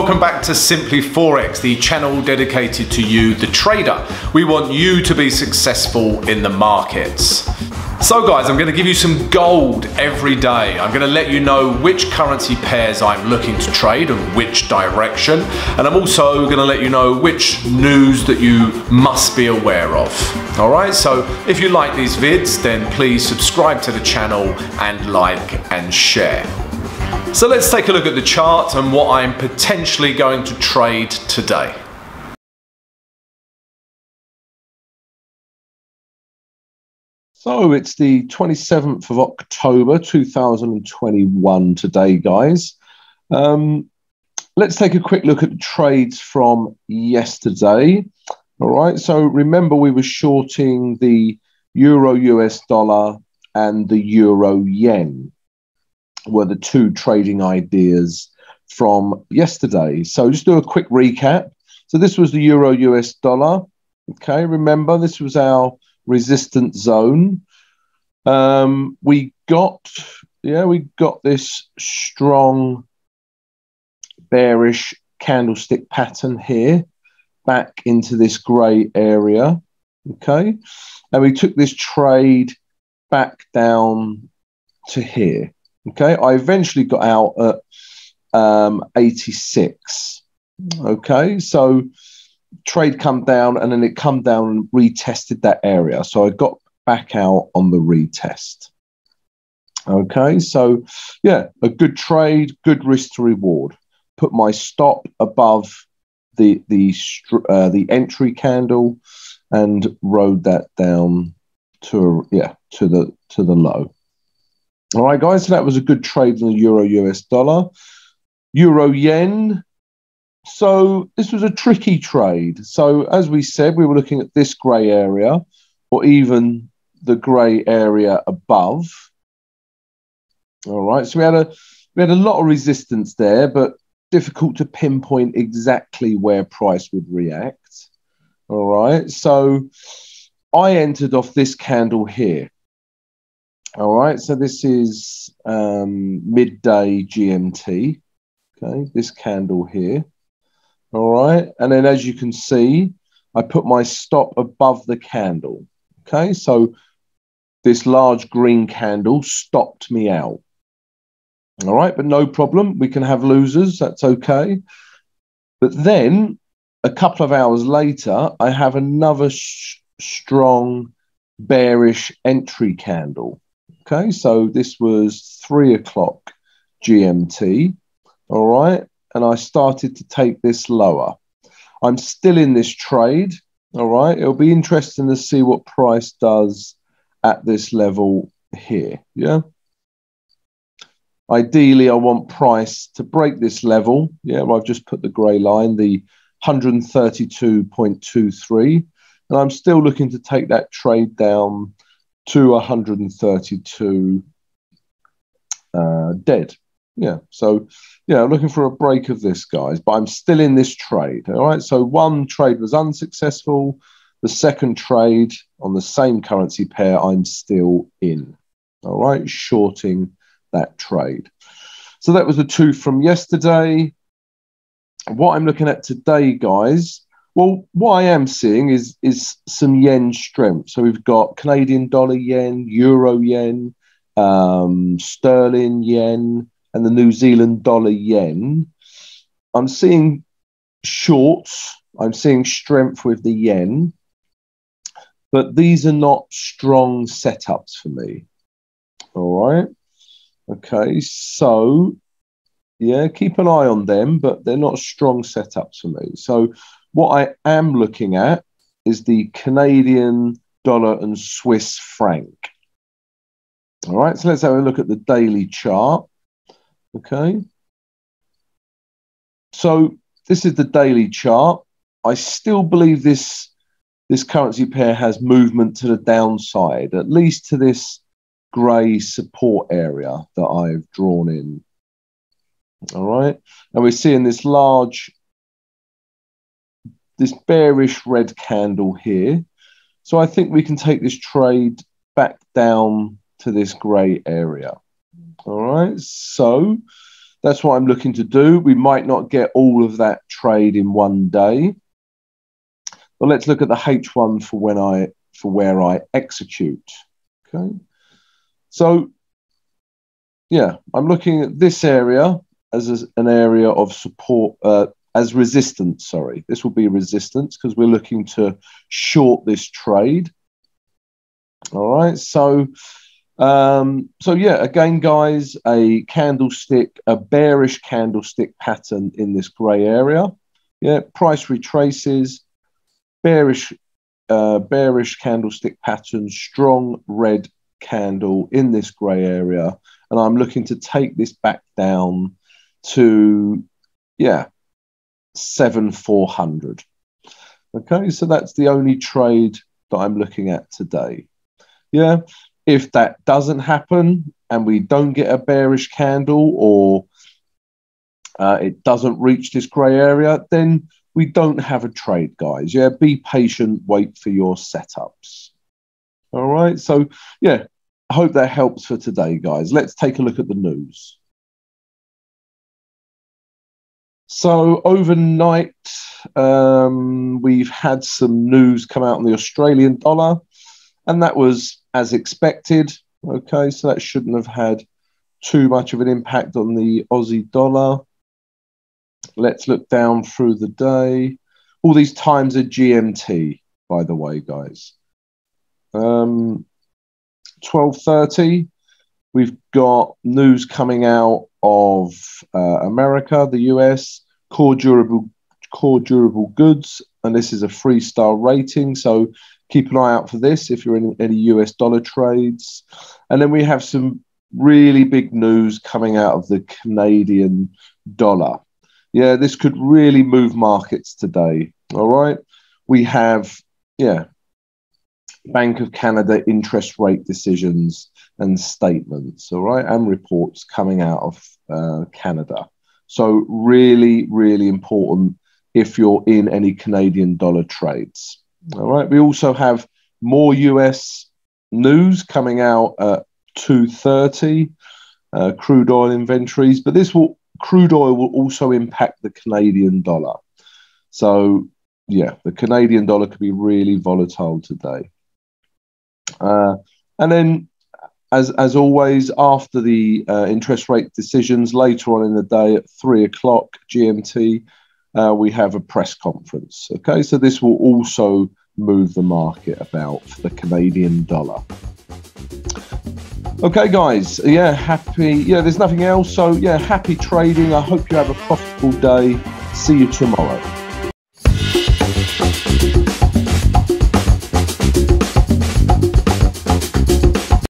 welcome back to Simply Forex, the channel dedicated to you, the trader. We want you to be successful in the markets. So guys, I'm going to give you some gold every day. I'm going to let you know which currency pairs I'm looking to trade and which direction. And I'm also going to let you know which news that you must be aware of. Alright, so if you like these vids, then please subscribe to the channel and like and share. So let's take a look at the chart and what I'm potentially going to trade today. So it's the 27th of October 2021 today, guys. Let's take a quick look at the trades from yesterday. All right, so remember we were shorting the Euro US dollar and the Euro yen were the two trading ideas from yesterday. So just do a quick recap. So this was the Euro US dollar. Okay, remember this was our resistance zone. We got this strong bearish candlestick pattern here back into this gray area. Okay, and we took this trade back down to here. Okay, I eventually got out at 86. Okay, so trade come down and then it come down and retested that area. So I got back out on the retest. Okay, so yeah, a good trade, good risk to reward. Put my stop above the entry candle and rode that down to the low. All right, guys, so that was a good trade in the Euro US dollar. Euro yen. So this was a tricky trade. So as we said, we were looking at this grey area or even the grey area above. All right, so we had a lot of resistance there, but difficult to pinpoint exactly where price would react. All right, so I entered off this candle here. All right, so this is midday GMT. Okay, this candle here. All right, and then as you can see, I put my stop above the candle. Okay, so this large green candle stopped me out. All right, but no problem. We can have losers. That's okay. But then a couple of hours later, I have another strong bearish entry candle. Okay, so this was 3 o'clock GMT. All right, and I started to take this lower. I'm still in this trade. All right, it'll be interesting to see what price does at this level here. Yeah. Ideally, I want price to break this level. Yeah, well, I've just put the grey line, the 132.23, and I'm still looking to take that trade down to 132 dead. Yeah, so yeah, looking for a break of this, guys, but I'm still in this trade. All right, so one trade was unsuccessful. The second trade on the same currency pair, I'm still in. All right, shorting that trade. So that was the two from yesterday. What I'm looking at today, guys, well, what I am seeing is some yen strength. So we've got Canadian dollar yen, Euro yen, sterling yen, and the New Zealand dollar yen. I'm seeing shorts. I'm seeing strength with the yen. But these are not strong setups for me. All right. Okay. So, yeah, keep an eye on them, but they're not strong setups for me. So what I am looking at is the Canadian dollar and Swiss franc. All right. So let's have a look at the daily chart. Okay. So this is the daily chart. I still believe this currency pair has movement to the downside, at least to this grey support area that I've drawn in. All right. And we're seeing this bearish red candle here. So I think we can take this trade back down to this grey area. All right. So That's what I'm looking to do. We might not get all of that trade in one day. But let's look at the H1 for where I execute. Okay. So, yeah, I'm looking at this area as an area of support, as resistance, sorry. This will be resistance because we're looking to short this trade. All right, so yeah, again, guys, a candlestick, a bearish candlestick pattern in this gray area. Yeah, price retraces, bearish candlestick pattern, strong red candle in this gray area, and I'm looking to take this back down to, yeah, 7,400. Okay, so that's the only trade that I'm looking at today. Yeah, if that doesn't happen and we don't get a bearish candle, or it doesn't reach this gray area, then we don't have a trade, guys. Yeah, be patient, wait for your setups. All right, so yeah, I hope that helps for today, guys. Let's take a look at the news. So overnight, we've had some news come out on the Australian dollar, and that was as expected. Okay, so that shouldn't have had too much of an impact on the Aussie dollar. Let's look down through the day. All these times are GMT, by the way, guys. 12:30, we've got news coming out of America, the US, core durable goods, and this is a 3-star rating, so keep an eye out for this if you're in any US dollar trades. And then we have some really big news coming out of the Canadian dollar. Yeah, this could really move markets today. All right, we have, yeah, Bank of Canada interest rate decisions and statements, all right, and reports coming out of Canada. So really, really important if you're in any Canadian dollar trades. All right, we also have more US news coming out at 2:30, crude oil inventories, but crude oil will also impact the Canadian dollar. So yeah, the Canadian dollar could be really volatile today. And then, as always, after the interest rate decisions later on in the day at 3 o'clock GMT, we have a press conference. Okay, so this will also move the market about for the Canadian dollar. Okay, guys, yeah, happy. Yeah, there's nothing else. So yeah, happy trading. I hope you have a profitable day. See you tomorrow.